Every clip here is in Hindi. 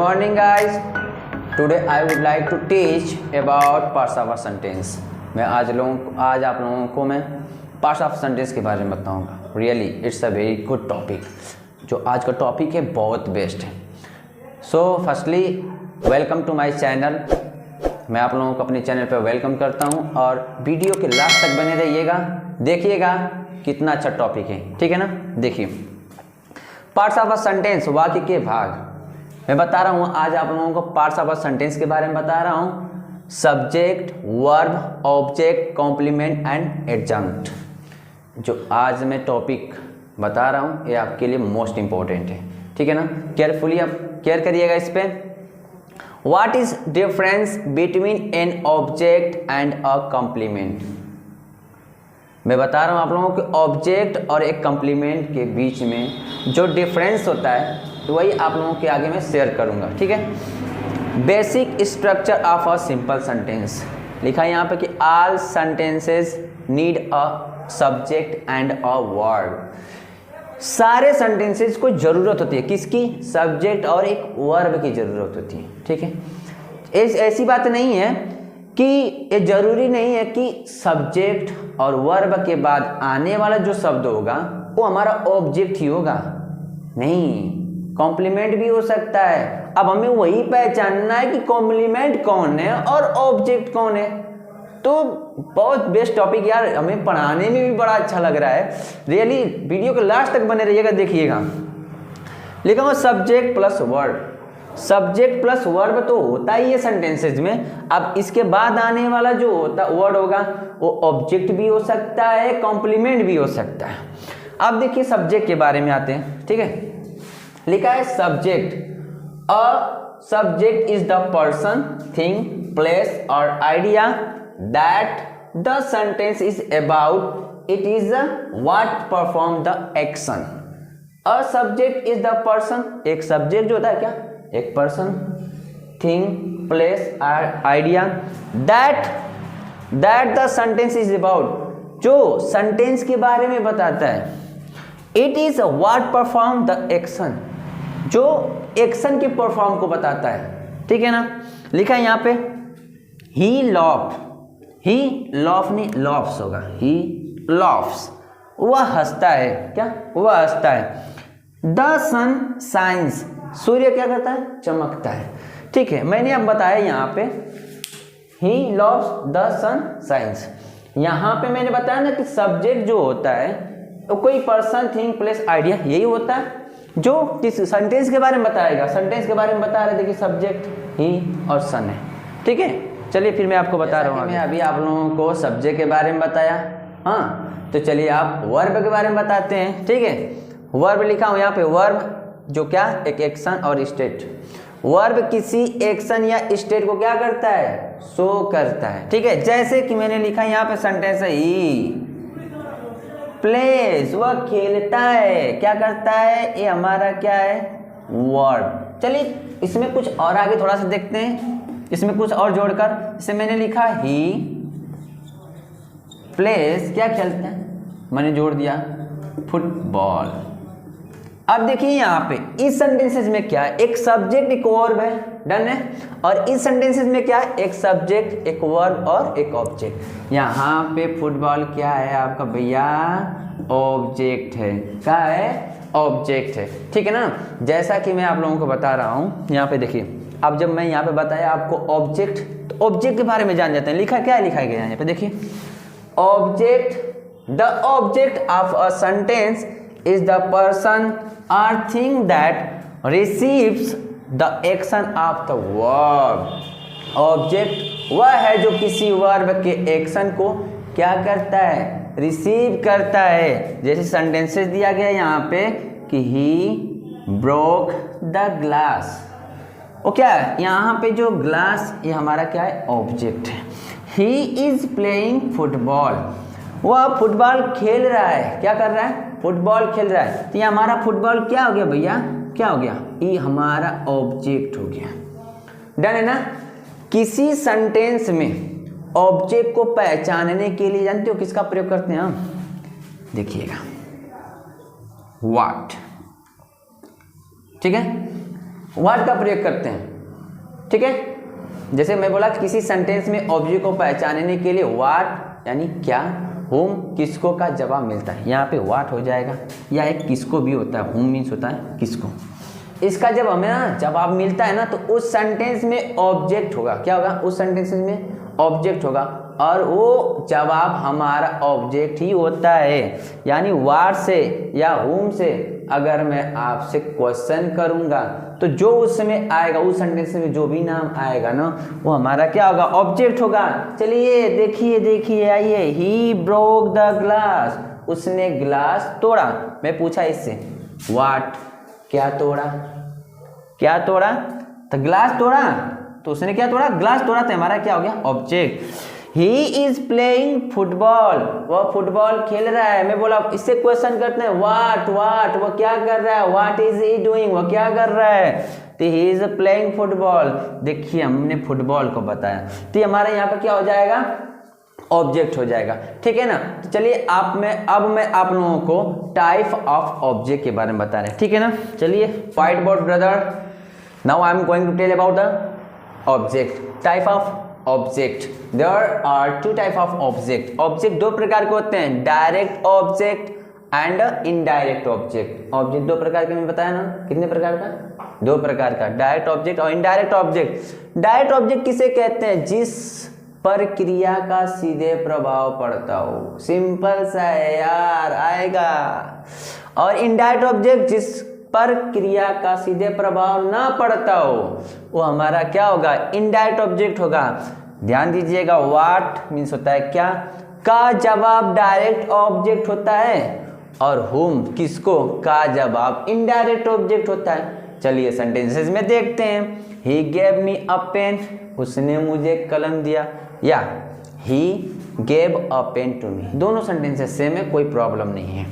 morning guys. Today I would like to teach about parts of a sentence. मैं आज आप लोगों को मैं पार्ट्स ऑफ सेंटेंस के बारे में बताऊंगा. Really it's a very good topic. जो आज का टॉपिक है बहुत बेस्ट है. So firstly welcome to my channel. मैं आप लोगों को अपने चैनल पर वेलकम करता हूं और वीडियो के लास्ट तक बने रहिएगा. देखिएगा कितना अच्छा टॉपिक है. ठीक है ना. देखिए पार्ट्स ऑफ अ सेंटेंस, वाक्य के भाग. मैं बता रहा हूँ आज आप लोगों को पार्ट्स ऑफ अ सेंटेंस के बारे में बता रहा हूँ. Subject, verb, object, complement and adjunct. जो आज मैं टॉपिक बता रहा हूँ ये आपके लिए मोस्ट इंपॉर्टेंट है. ठीक है ना. केयरफुली आप केयर करिएगा इस पे. What is difference between an object and a compliment. मैं बता रहा हूँ आप लोगों को ऑब्जेक्ट और एक कॉम्प्लीमेंट के बीच में जो डिफरेंस होता है तो वही आप लोगों के आगे मैं शेयर करूंगा. ठीक है. Basic structure of a simple sentence. लिखा है यहाँ पे कि all sentences need a subject and a verb. सारे सेंटेंसेस को जरूरत होती है. किसकी? सब्जेक्ट और एक वर्ब की जरूरत होती है. ठीक है. ऐसी बात नहीं है कि ये जरूरी नहीं है कि सब्जेक्ट और वर्ब के बाद आने वाला जो शब्द होगा वो हमारा ऑब्जेक्ट ही होगा. नहीं, कॉम्प्लीमेंट भी हो सकता है. अब हमें वही पहचानना है कि कॉम्प्लीमेंट कौन है और ऑब्जेक्ट कौन है. तो बहुत बेस्ट टॉपिक यार. हमें पढ़ाने में भी बड़ा अच्छा लग रहा है. रियली वीडियो के लास्ट तक बने रहिएगा. देखिएगा लिखा हुआ subject plus verb. Subject plus verb तो होता ही है सेंटेंसेज में. अब इसके बाद आने वाला जो होता वर्ड होगा वो ऑब्जेक्ट भी हो सकता है, कॉम्प्लीमेंट भी हो सकता है. अब देखिए सब्जेक्ट के बारे में आते हैं. ठीक है. लिखा है subject. A subject is the person, thing, place और idea that the sentence is about. It is what perform the action. A subject is the person. एक सब्जेक्ट जो होता है क्या? एक पर्सन, थिंग, प्लेस और idea that the sentence is about. जो सेंटेंस के बारे में बताता है. It is what perform the action. जो एक्शन के परफॉर्म को बताता है. ठीक है ना. लिखा है यहाँ पे ही लॉफ्ड. ही लॉफ नहीं लॉफ्स होगा. ही लॉफ्स. वह हंसता है. क्या? वह हंसता है. The sun shines. सूर्य क्या करता है? चमकता है. ठीक है. मैंने अब बताया यहाँ पे ही लॉव्स द सन शाइन्स. यहाँ पे मैंने बताया ना कि सब्जेक्ट जो होता है तो कोई पर्सन, थिंग, प्लेस, आइडिया यही होता है जो किस सेंटेंस के बारे में बताएगा. सेंटेंस के बारे में बता रहे थे कि सब्जेक्ट ही और सन है. ठीक है. चलिए फिर मैं आपको बता रहा हूँ. मैं अभी आप लोगों को सब्जेक्ट के बारे में बताया. हाँ, तो चलिए आप वर्ब के बारे में बताते हैं. ठीक है. वर्ब लिखा हूँ यहाँ पे. वर्ब जो क्या? एक एक्शन और स्टेट. वर्ब किसी एक्शन या स्टेट को क्या करता है? शो करता है. ठीक है. जैसे कि मैंने लिखा यहाँ पे सेंटेंस है ही प्लेस. वह खेलता है. क्या करता है? ये हमारा क्या है? वर्ब. चलिए इसमें कुछ और आगे थोड़ा सा देखते हैं. इसमें कुछ और जोड़कर इसे मैंने लिखा ही प्लेस क्या खेलता है. मैंने जोड़ दिया फुटबॉल. अब देखिए यहाँ पे इस सेंटेंसेस में क्या है? एक सब्जेक्ट एक वर्ब है. डन है. और इस सेंटेंसेस में क्या है? एक सब्जेक्ट, एक वर्ब और एक ऑब्जेक्ट. यहाँ पे फुटबॉल क्या है आपका भैया? ऑब्जेक्ट है. क्या है? ऑब्जेक्ट है. ठीक है ना. जैसा कि मैं आप लोगों को बता रहा हूँ यहाँ पे देखिए. अब जब मैं यहाँ पे बताया आपको ऑब्जेक्ट, तो ऑब्जेक्ट के बारे में जान जाते हैं. लिखा क्या है? लिखा गया यहाँ पे देखिए object. The object of a sentence is the person or thing that receives the action of the verb. Object वह है जो किसी वर्ब के एक्शन को क्या करता है? रिसीव करता है. जैसे सेंटेंसेस दिया गया यहाँ पे कि he broke the glass. वो क्या है? यहाँ पे जो ग्लास ये हमारा क्या है? ऑब्जेक्ट है. he is playing football. वह फुटबॉल खेल रहा है. क्या कर रहा है? फुटबॉल खेल रहा है. तो ये हमारा फुटबॉल क्या हो गया भैया? क्या हो गया? ये हमारा ऑब्जेक्ट हो गया. डन है ना. किसी सेंटेंस में ऑब्जेक्ट को पहचानने के लिए जानते हो किसका प्रयोग करते हैं हम? देखिएगा व्हाट. ठीक है. व्हाट का प्रयोग करते हैं। ठीक है, जैसे मैं बोला किसी सेंटेंस में ऑब्जेक्ट को पहचानने के लिए व्हाट यानी क्या, हुम किसको का जवाब मिलता है, यहाँ पे व्हाट हो जाएगा, या एक किसको भी होता है, हुम मीन्स होता है किसको। इसका जब हमें ना जवाब मिलता है ना तो उस सेंटेंस में ऑब्जेक्ट होगा, क्या होगा, उस सेंटेंस में ऑब्जेक्ट होगा, और वो जवाब हमारा ऑब्जेक्ट ही होता है। यानी व्हाट से या हुम से अगर मैं आपसे क्वेश्चन करूंगा तो जो उसमें आएगा, उस सेंटेंस में जो भी नाम आएगा ना वो हमारा क्या होगा, ऑब्जेक्ट होगा। चलिए देखिए देखिए, आइए, ही ब्रोक द ग्लास, उसने ग्लास तोड़ा। मैं पूछा इससे व्हाट, क्या तोड़ा, क्या तोड़ा, तो ग्लास तोड़ा, तो उसने क्या तोड़ा, ग्लास तोड़ा, तो हमारा क्या हो गया, object. He is playing football, वह फुटबॉल खेल रहा है। मैं बोला इससे क्वेश्चन करते हैं व्हाट व्हाट, वह क्या कर रहा है, व्हाट इज ही डूइंग, वह क्या कर रहा है, तो ही इज प्लेइंग फुटबॉल। देखिए हमने फुटबॉल को बताया, तो हमारा यहाँ पर क्या हो जाएगा, ऑब्जेक्ट हो जाएगा। ठीक है ना, तो चलिए अब मैं आप लोगों को टाइप ऑफ ऑब्जेक्ट के बारे में बता रहे हैं। ठीक है ना, चलिए whiteboard brother, now I am going to tell about the object, type of object. There are two type of object. Object दो प्रकार के होते हैं, direct object and indirect object. Object दो प्रकार के, मैं बताया ना, कितने प्रकार का, दो प्रकार का, डायरेक्ट ऑब्जेक्ट और इनडायरेक्ट ऑब्जेक्ट। डायरेक्ट ऑब्जेक्ट किसे कहते हैं, जिस पर क्रिया का सीधे प्रभाव पड़ता हो, सिंपल सा है यार, आएगा। और इनडायरेक्ट ऑब्जेक्ट जिस पर क्रिया का सीधे प्रभाव ना पड़ता हो वो हमारा क्या होगा, इनडायरेक्ट ऑब्जेक्ट होगा। ध्यान दीजिएगा, व्हाट मीन्स होता है क्या, का जवाब डायरेक्ट ऑब्जेक्ट होता है, और हुम किसको, का जवाब इनडायरेक्ट ऑब्जेक्ट होता है। चलिए सेंटेंसेस में देखते हैं, ही गेव मी अ पेन, उसने मुझे कलम दिया, या he gave a pen to me, दोनों सेंटेंसेस सेम है, कोई प्रॉब्लम नहीं है।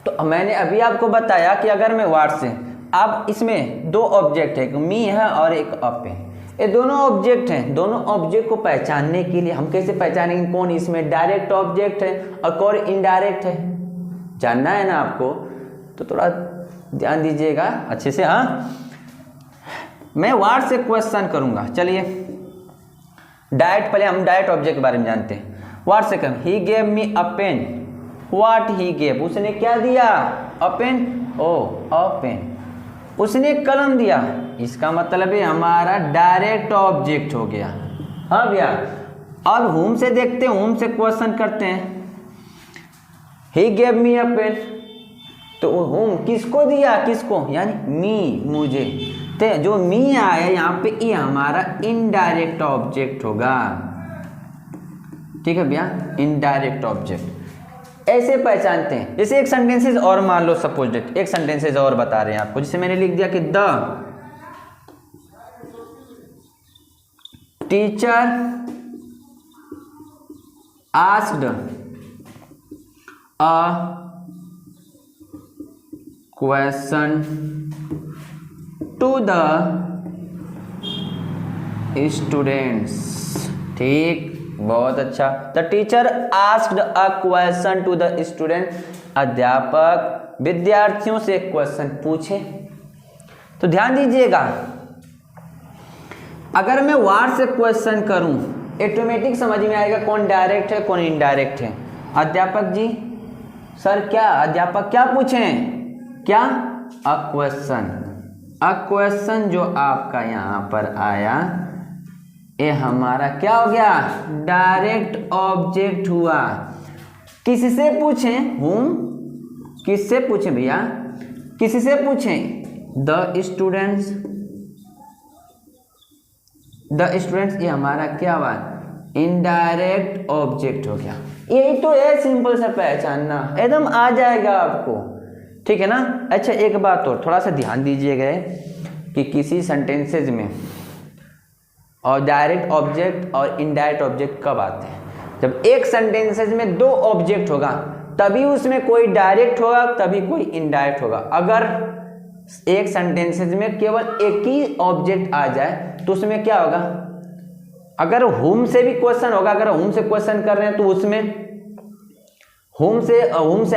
तो मैंने अभी आपको बताया कि अगर मैं व्हाट से, अब इसमें दो ऑब्जेक्ट है, एक मी है और एक अ पेन, ये दोनों ऑब्जेक्ट हैं। दोनों ऑब्जेक्ट को पहचानने के लिए हम कैसे पहचानेंगे कौन इसमें डायरेक्ट ऑब्जेक्ट है और कौन इनडायरेक्ट है, जानना है ना आपको, तो थोड़ा ध्यान दीजिएगा अच्छे से। हाँ, मैं व्हाट से क्वेश्चन करूंगा। चलिए डायरेक्ट, पहले हम डायरेक्ट ऑब्जेक्ट के बारे में जानते हैं। व्हाट से करूँ, he gave me a pen, what he gave, उसने क्या दिया, अ पेन, ओ अ पेन, उसने कलम दिया, इसका मतलब है हमारा डायरेक्ट ऑब्जेक्ट हो गया। हाँ भैया, अब हुम से देखते हैं, हुम से क्वेश्चन करते हैं, ही गेव मी अ पेन, तो हुम किसको दिया, किसको, यानी मी, मुझे, तो जो मी आया यहाँ पे ये हमारा इनडायरेक्ट ऑब्जेक्ट होगा। ठीक है भैया, इनडायरेक्ट ऑब्जेक्ट ऐसे पहचानते हैं। जैसे एक सेंटेंसेस और मान लो, सपोज डेट एक सेंटेंसेस और बता रहे हैं आपको, जिसे मैंने लिख दिया कि the teacher asked a question to the students. ठीक, बहुत अच्छा। The teacher asked a question to the student, अध्यापक विद्यार्थियों से क्वेश्चन पूछे। तो ध्यान दीजिएगा, अगर मैं व्हाट से क्वेश्चन करूं ऑटोमेटिक समझ में आएगा कौन डायरेक्ट है कौन इनडायरेक्ट है। अध्यापक जी, सर क्या, अध्यापक क्या पूछें, क्या, अ क्वेश्चन। अ क्वेश्चन जो आपका यहां पर आया ये हमारा क्या हो गया, डायरेक्ट ऑब्जेक्ट हुआ। किससे पूछें, हुम, किससे पूछें भैया, किससे पूछें, द स्टूडेंट्स। द स्टूडेंट्स ये हमारा क्या हुआ, इनडायरेक्ट ऑब्जेक्ट हो गया। यही तो है, सिंपल सा पहचानना, एकदम आ जाएगा आपको। ठीक है ना। अच्छा एक बात और थोड़ा सा ध्यान दीजिएगा कि किसी सेंटेंसेज में और डायरेक्ट ऑब्जेक्ट और इनडायरेक्ट ऑब्जेक्ट कब आते हैं, जब एक सेंटेंसेज में दो ऑब्जेक्ट होगा तभी उसमें कोई डायरेक्ट होगा तभी कोई इनडायरेक्ट होगा। अगर एक सेंटेंसेज में केवल एक ही ऑब्जेक्ट आ जाए तो उसमें क्या होगा, अगर हुम से भी क्वेश्चन होगा, अगर हुम से क्वेश्चन कर रहे हैं तो उसमें हुम से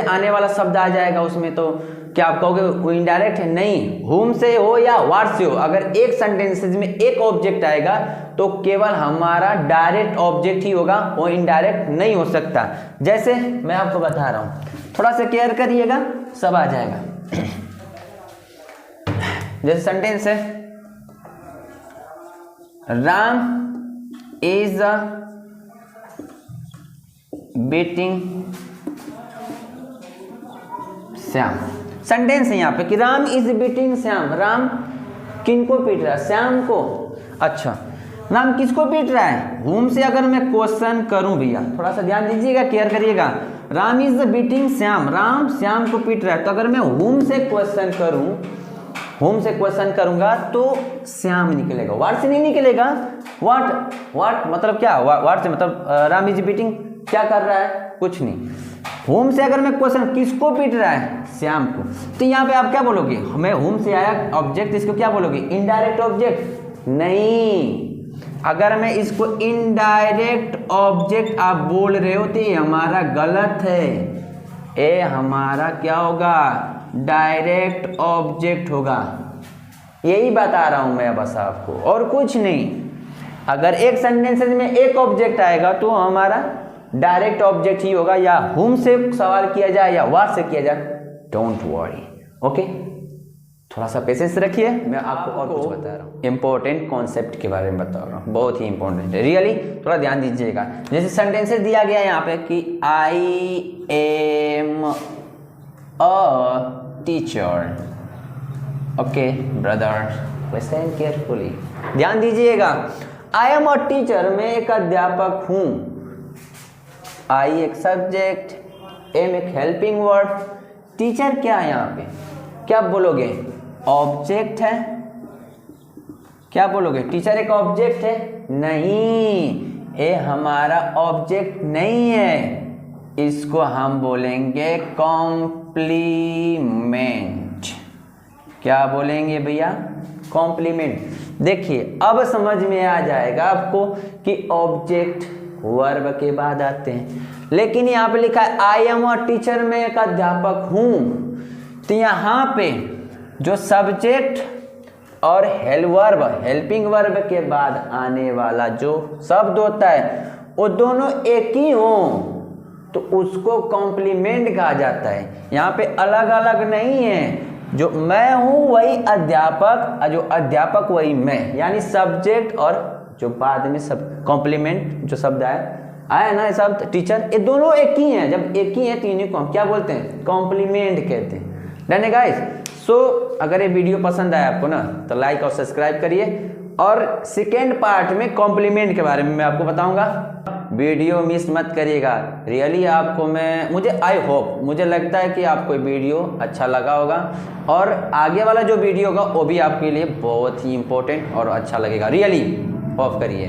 आने वाला शब्द आ जाएगा उसमें, तो क्या आप कहोगे वो इनडायरेक्ट है? नहीं, हुम से हो या व्हाट से हो, अगर एक सेंटेंसेज में एक ऑब्जेक्ट आएगा तो केवल हमारा डायरेक्ट ऑब्जेक्ट ही होगा, वो इनडायरेक्ट नहीं हो सकता। जैसे मैं आपको बता रहा हूं, थोड़ा सा केयर करिएगा, सब आ जाएगा। जैसे सेंटेंस है, Ram is beating Shyam. Sentence है यहाँ पे कि राम इज बीटिंग श्याम। राम किनको पीट रहा है? श्याम को। अच्छा, राम किसको पीट रहा है? हुम से अगर मैं क्वेश्चन करूं भैया, थोड़ा सा ध्यान दीजिएगा, केयर करिएगा। राम इज बीटिंग श्याम, राम श्याम को पीट रहा है। तो अगर मैं हुम से क्वेश्चन करूं, हुम से क्वेश्चन करूंगा तो श्याम निकलेगा, व्हाट से नहीं निकलेगा। व्हाट मतलब क्या? व्हाट से मतलब राम इज बीटिंग क्या कर रहा है? कुछ नहीं। होम से अगर मैं क्वेश्चन किसको पीट रहा है? श्याम को। तो यहाँ पे आप क्या बोलोगे? हमें होम से आया ऑब्जेक्ट, इसको क्या बोलोगे? Indirect object. नहीं, अगर मैं इसको इनडायरेक्ट ऑब्जेक्ट आप बोल रहे हो तो ये हमारा गलत है। ये हमारा क्या होगा? डायरेक्ट ऑब्जेक्ट होगा। यही बता रहा हूं मैं बस आपको, और कुछ नहीं। अगर एक सेंटेंस में एक ऑब्जेक्ट आएगा तो हमारा डायरेक्ट ऑब्जेक्ट ही होगा, या हुम से सवाल किया जाए या व्हाट से किया जाए, डोंट वरी। ओके, थोड़ा सा पेशेंस रखिए, मैं आपको और कुछ बता रहा हूँ। इंपॉर्टेंट कॉन्सेप्ट के बारे में बता रहा हूँ, बहुत ही इंपॉर्टेंट है, रियली थोड़ा ध्यान दीजिएगा। जैसे सेंटेंसेस दिया गया है यहाँ पे कि I am a teacher. Okay brother, listen carefully, ध्यान दीजिएगा। आई एम अ टीचर, मैं एक अध्यापक हूँ। आई एक सब्जेक्ट, एम एक हेल्पिंग वर्ड, टीचर क्या है यहाँ पे? क्या बोलोगे? ऑब्जेक्ट है। क्या बोलोगे? टीचर एक ऑब्जेक्ट है? नहीं, ये हमारा ऑब्जेक्ट नहीं है, इसको हम बोलेंगे कॉम्प्लीमेंट। क्या बोलेंगे भैया? कॉम्प्लीमेंट। देखिए अब समझ में आ जाएगा आपको कि ऑब्जेक्ट वर्ब के बाद आते हैं, लेकिन यहाँ पे लिखा है आई एम अ टीचर, मैं एक अध्यापक हूं। तो यहाँ पे जो सब्जेक्ट और हेल्पिंग वर्ब के बाद आने वाला जो शब्द होता है वो दोनों एक ही हो तो उसको कॉम्प्लीमेंट कहा जाता है। यहाँ पे अलग अलग नहीं है, जो मैं हूं वही अध्यापक, जो अध्यापक वही मैं, यानी सब्जेक्ट और जो बाद में सब कॉम्प्लीमेंट जो शब्द आया ना शब्द टीचर, ये दोनों एक ही हैं। जब एक ही है तो इन्हीं को हम क्या बोलते हैं? कॉम्प्लीमेंट कहते हैं। डन है गाइस? सो अगर ये वीडियो पसंद आया आपको ना तो लाइक और सब्सक्राइब करिए, और सेकेंड पार्ट में कॉम्प्लीमेंट के बारे में मैं आपको बताऊंगा। वीडियो मिस मत करिएगा, रियली आपको मुझे आई होप, मुझे लगता है कि आपको वीडियो अच्छा लगा होगा, और आगे वाला जो वीडियो होगा वो भी आपके लिए बहुत ही इंपॉर्टेंट और अच्छा लगेगा। रियली ऑफ करिए।